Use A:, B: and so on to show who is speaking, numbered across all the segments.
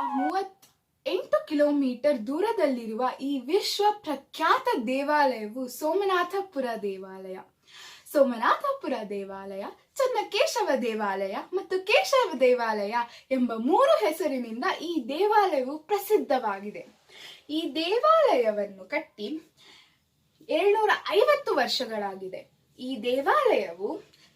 A: 38 kilometre ದೂರದಲ್ಲಿರುವ ಈ ವಿಶ್ವ ಪ್ರಖ್ಯಾತ ದೇವಾಲಯವು ಸೋಮನಾಥಪುರ ದೇವಾಲಯ. ಸೋಮನಾಥಪುರ ದೇವಾಲಯ, ಚನ್ನಕೇಶವ ದೇವಾಲಯ ಮತ್ತು ಕೇಶವ ದೇವಾಲಯ ಎಂಬ 3 ಹೆಸರಿನಿಂದ ಈ ದೇವಾಲಯವು ಪ್ರಸಿದ್ಧವಾಗಿದೆ. ಈ ದೇವಾಲಯವನ್ನು ಕಟ್ಟಿ 750 ವರ್ಷಗಳಾಗಿದೆ. ಈ ದೇವಾಲಯವು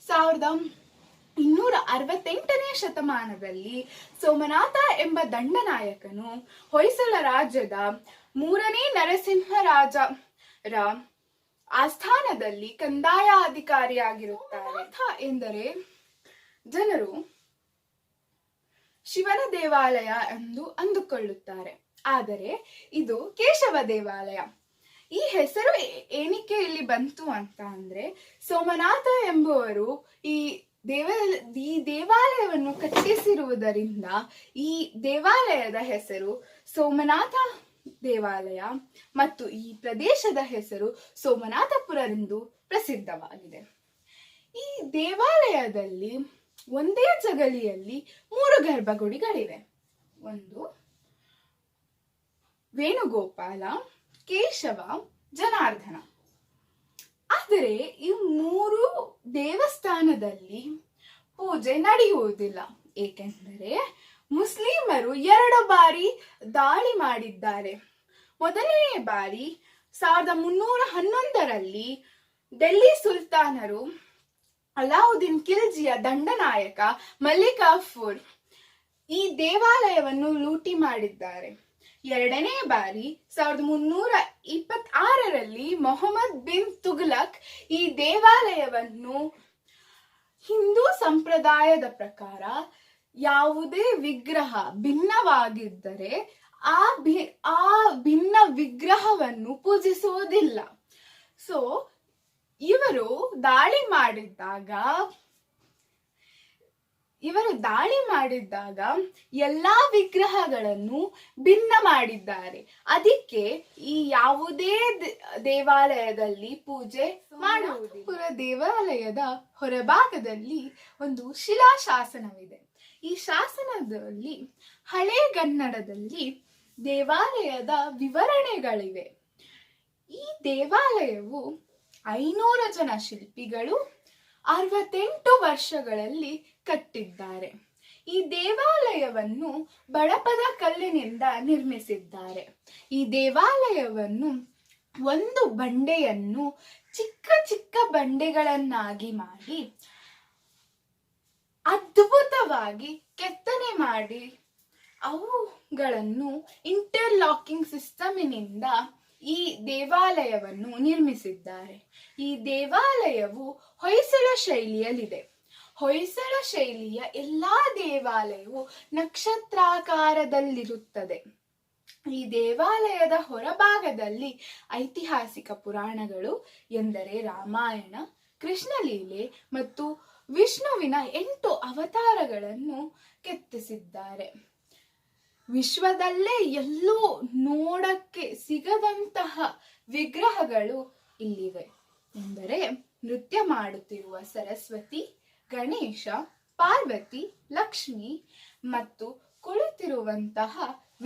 A: 1268ನೇ ಶತಮಾನದಲ್ಲಿ ಸೋಮನಾಥ ಎಂಬ ದಂಡನಾಯಕನು ಹೊಯ್ಸಳ ರಾಜ್ಯದ 3ನೇ ನರಸಿಂಹರಾಜರ ಆಸ್ಥಾನದಲ್ಲಿ ಕಂದಾಯ ಅಧಿಕಾರಿಯಾಗಿರುತ್ತಾರೆ. ಎಂದರೆ ಜನರು ಶಿವನ ದೇವಾಲಯ ಎಂದು ಅಂದುಕೊಳ್ಳುತ್ತಾರೆ, ಆದರೆ ಇದು ಕೇಶವ ದೇವಾಲಯ. ಈ ಹೆಸರು ಏನಕ್ಕೆ ಇಲ್ಲಿ ಬಂತು ಅಂತ ಅಂದ್ರೆ, ಸೋಮನಾಥ ಎಂಬುವರು ಈ ದೇವಾಲಯವನ್ನು ಕಟ್ಟಿಸಿರುವುದರಿಂದ ಈ ದೇವಾಲಯದ ಹೆಸರು ಸೋಮನಾಥ ದೇವಾಲಯ ಮತ್ತು ಈ ಪ್ರದೇಶದ ಹೆಸರು ಸೋಮನಾಥಪುರ ಎಂದು ಪ್ರಸಿದ್ಧವಾಗಿದೆ. ಈ ದೇವಾಲಯದಲ್ಲಿ ಒಂದೇ ಜಗಲಿಯಲ್ಲಿ 3 ಗರ್ಭಗುಡಿಗಳಿವೆ. ಒಂದು ವೇಣುಗೋಪಾಲ, ಕೇಶವ, ಜನಾರ್ದನ. ಆದರೆ ಈ 3 ದೇವಸ್ಥಾನದಲ್ಲಿ ಪೂಜೆ ನಡೆಯುವುದಿಲ್ಲ, ಏಕೆಂದರೆ ಮುಸ್ಲಿಮರು 2 ಬಾರಿ ದಾಳಿ ಮಾಡಿದ್ದಾರೆ. ಮೊದಲನೇ ಬಾರಿ 1311ರಲ್ಲಿ ಡೆಲ್ಲಿ ಸುಲ್ತಾನರು ಅಲಾವುದ್ದೀನ್ ಖಿಲ್ಜಿಯ ದಂಡನಾಯಕ ಮಲ್ಲಿಕ್ ಕಾಫೂರ್ ಈ ದೇವಾಲಯವನ್ನು ಲೂಟಿ ಮಾಡಿದ್ದಾರೆ. ಎರಡನೇ ಬಾರಿ 1326ರಲ್ಲಿ ಮೊಹಮ್ಮದ್ ಬಿನ್ ತುಘಲಕ್ ಈ ದೇವಾಲಯವನ್ನು ಹಿಂದೂ ಸಂಪ್ರದಾಯದ ಪ್ರಕಾರ ಯಾವುದೇ ವಿಗ್ರಹ ಭಿನ್ನವಾಗಿದ್ದರೆ ಆ ಭಿನ್ನ ವಿಗ್ರಹವನ್ನು ಪೂಜಿಸುವುದಿಲ್ಲ. ಸೊ ಇವರು ದಾಳಿ ಮಾಡಿದ್ದಾಗ ಎಲ್ಲಾ ವಿಗ್ರಹಗಳನ್ನು ಭಿನ್ನ ಮಾಡಿದ್ದಾರೆ. ಅದಕ್ಕೆ ಈ ಯಾವುದೇ ದೇವಾಲಯದಲ್ಲಿ ಪೂಜೆ ಮಾಡುವುದಿಲ್ಲ. ದೇವಾಲಯದ ಹೊರಭಾಗದಲ್ಲಿ ಒಂದು ಶಿಲಾಶಾಸನವಿದೆ. ಈ ಶಾಸನದಲ್ಲಿ ಹಳೆಗನ್ನಡದಲ್ಲಿ ದೇವಾಲಯದ ವಿವರಣೆಗಳಿವೆ. ಈ ದೇವಾಲಯವು 500 ಜನ ಶಿಲ್ಪಿಗಳು 68 ವರ್ಷಗಳಲ್ಲಿ ಕಟ್ಟಿದ್ದಾರೆ. ಈ ದೇವಾಲಯವನ್ನು ಬಡಪದ ಕಲ್ಲಿನಿಂದ ನಿರ್ಮಿಸಿದ್ದಾರೆ. ಈ ದೇವಾಲಯವನ್ನು ಒಂದು ಬಂಡೆಯನ್ನು ಚಿಕ್ಕ ಚಿಕ್ಕ ಬಂಡೆಗಳನ್ನಾಗಿ ಮಾಡಿ ಅದ್ಭುತವಾಗಿ ಕೆತ್ತನೆ ಮಾಡಿ ಅವುಗಳನ್ನು ಇಂಟರ್ಲಾಕಿಂಗ್ ಸಿಸ್ಟಮಿನಿಂದ ಈ ದೇವಾಲಯವನ್ನು ನಿರ್ಮಿಸಿದ್ದಾರೆ. ಈ ದೇವಾಲಯವು ಹೊಯ್ಸಳ ಶೈಲಿಯಲ್ಲಿದೆ. ಹೊಯ್ಸಳ ಶೈಲಿಯ ಎಲ್ಲಾ ದೇವಾಲಯವು ನಕ್ಷತ್ರಾಕಾರದಲ್ಲಿರುತ್ತದೆ. ಈ ದೇವಾಲಯದ ಹೊರಭಾಗದಲ್ಲಿ ಐತಿಹಾಸಿಕ ಪುರಾಣಗಳು ಎಂದರೆ ರಾಮಾಯಣ, ಕೃಷ್ಣಲೀಲೆ ಮತ್ತು ವಿಷ್ಣುವಿನ 8 ಅವತಾರಗಳನ್ನು ಕೆತ್ತಿಸಿದ್ದಾರೆ. ವಿಶ್ವದಲ್ಲೇ ಎಲ್ಲೂ ನೋಡಕ್ಕೆ ಸಿಗದಂತಹ ವಿಗ್ರಹಗಳು ಇಲ್ಲಿವೆ. ಎಂದರೆ ನೃತ್ಯ ಮಾಡುತ್ತಿರುವ ಸರಸ್ವತಿ, ಗಣೇಶ, ಪಾರ್ವತಿ, ಲಕ್ಷ್ಮಿ ಮತ್ತು ಕುಳಿತಿರುವಂತಹ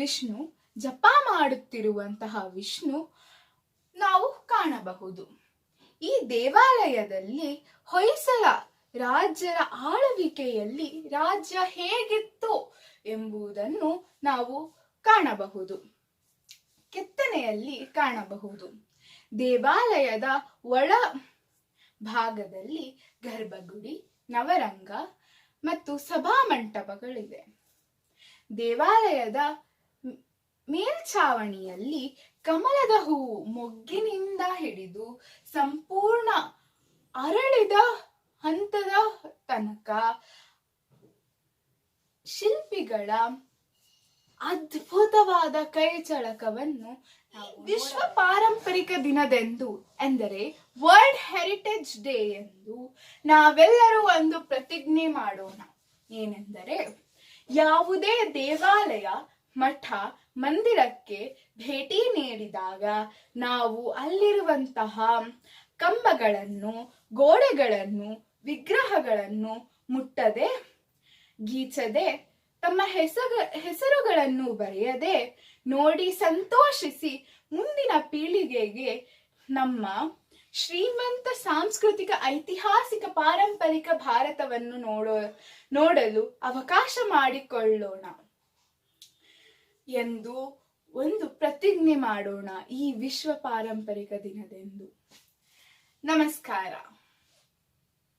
A: ವಿಷ್ಣು, ಜಪ ಮಾಡುತ್ತಿರುವಂತಹ ವಿಷ್ಣು ನಾವು ಕಾಣಬಹುದು. ಈ ದೇವಾಲಯದಲ್ಲಿ ಹೊಯ್ಸಳ ರಾಜ್ಯರ ಆಳ್ವಿಕೆಯಲ್ಲಿ ರಾಜ್ಯ ಹೇಗಿತ್ತು ಎಂಬುದನ್ನು ನಾವು ಕಾಣಬಹುದು, ಕೆತ್ತನೆಯಲ್ಲಿ ಕಾಣಬಹುದು. ದೇವಾಲಯದ ಒಳ ಭಾಗದಲ್ಲಿ ಗರ್ಭಗುಡಿ, ನವರಂಗ ಮತ್ತು ಸಭಾಮಂಟಪಗಳಿವೆ. ದೇವಾಲಯದ ಮೇಲ್ಛಾವಣಿಯಲ್ಲಿ ಕಮಲದ ಹೂವು ಮೊಗ್ಗಿನಿಂದ ಹಿಡಿದು ಸಂಪೂರ್ಣ ಅರಳಿದ ಹಂತದ ತನಕ ಶಿಲ್ಪಿಗಳ ಅದ್ಭುತವಾದ ಕೈಚಳಕವನ್ನು ವಿಶ್ವ ಪಾರಂಪರಿಕ ದಿನದಂದು ಎಂದರೆ ವರ್ಲ್ಡ್ ಹೆರಿಟೇಜ್ ಡೇ ಎಂದು ನಾವೆಲ್ಲರೂ ಒಂದು ಪ್ರತಿಜ್ಞೆ ಮಾಡೋಣ. ಏನೆಂದರೆ, ಯಾವುದೇ ದೇವಾಲಯ, ಮಠ, ಮಂದಿರಕ್ಕೆ ಭೇಟಿ ನೀಡಿದಾಗ ನಾವು ಅಲ್ಲಿರುವಂತಹ ಕಂಬಗಳನ್ನು, ಗೋಡೆಗಳನ್ನು, ವಿಗ್ರಹಗಳನ್ನು ಮುಟ್ಟದೆ, ಗೀಚದೆ ತಮ್ಮ ಹೆಸರುಗಳನ್ನು ಬರೆಯದೆ ನೋಡಿ ಸಂತೋಷಿಸಿ ಮುಂದಿನ ಪೀಳಿಗೆಗೆ ನಮ್ಮ ಶ್ರೀಮಂತ ಸಾಂಸ್ಕೃತಿಕ ಐತಿಹಾಸಿಕ ಪಾರಂಪರಿಕ ಭಾರತವನ್ನು ನೋಡಲು ಅವಕಾಶ ಮಾಡಿಕೊಳ್ಳೋಣ ಎಂದು ಒಂದು ಪ್ರತಿಜ್ಞೆ ಮಾಡೋಣ ಈ ವಿಶ್ವ ಪಾರಂಪರಿಕ ದಿನದಂದು. ನಮಸ್ಕಾರ.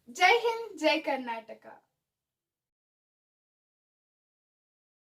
A: ಜೈ ಹಿಂದ್, ಜೈ ಕರ್ನಾಟಕ.